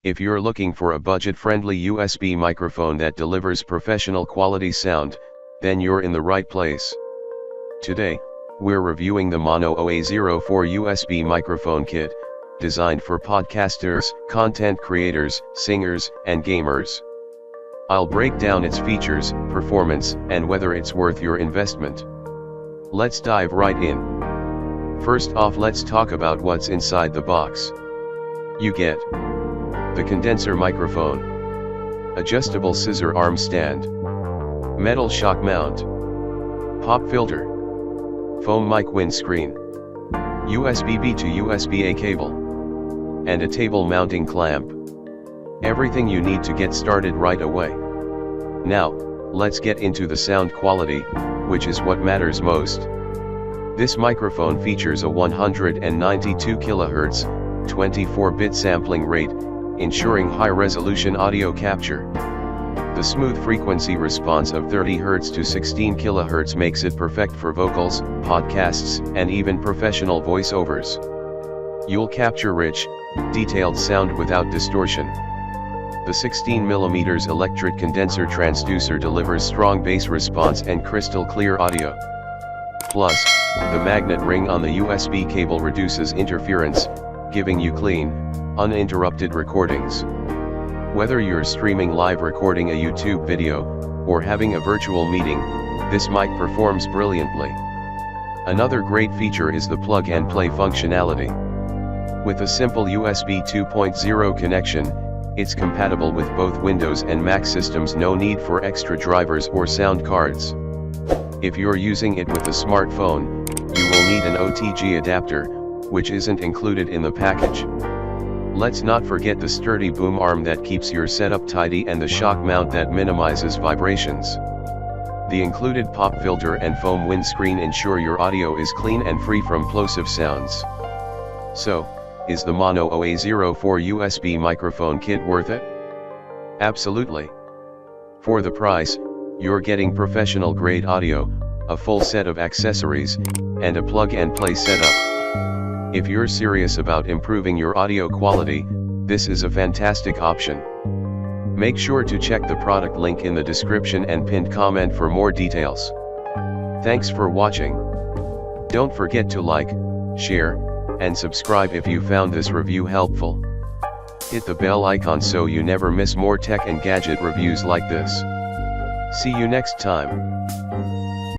If you're looking for a budget-friendly USB microphone that delivers professional quality sound, then you're in the right place. Today, we're reviewing the Maono Au A04 USB microphone kit, designed for podcasters, content creators, singers, and gamers. I'll break down its features, performance, and whether it's worth your investment. Let's dive right in. First off, let's talk about what's inside the box. You get the condenser microphone, adjustable scissor arm stand, metal shock mount, pop filter, foam mic windscreen, USB-B to USB-A cable, and a table mounting clamp. Everything you need to get started right away. Now, let's get into the sound quality, which is what matters most. This microphone features a 192 kHz, 24-bit sampling rate, ensuring high-resolution audio capture. The smooth frequency response of 30 Hz to 16 kHz makes it perfect for vocals, podcasts, and even professional voiceovers. You'll capture rich, detailed sound without distortion. The 16mm electric condenser transducer delivers strong bass response and crystal clear audio. Plus, the magnet ring on the USB cable reduces interference, giving you clean, uninterrupted recordings. Whether you're streaming live, recording a YouTube video, or having a virtual meeting, this mic performs brilliantly. Another great feature is the plug-and-play functionality. With a simple USB 2.0 connection, it's compatible with both Windows and Mac systems, no need for extra drivers or sound cards. If you're using it with a smartphone, you will need an OTG adapter, which isn't included in the package. Let's not forget the sturdy boom arm that keeps your setup tidy and the shock mount that minimizes vibrations. The included pop filter and foam windscreen ensure your audio is clean and free from plosive sounds. So, is the Maono Au A04 USB microphone kit worth it? Absolutely. For the price, you're getting professional grade audio, a full set of accessories, and a plug-and-play setup. If you're serious about improving your audio quality, this is a fantastic option. Make sure to check the product link in the description and pinned comment for more details. Thanks for watching. Don't forget to like, share, and subscribe if you found this review helpful. Hit the bell icon so you never miss more tech and gadget reviews like this. See you next time.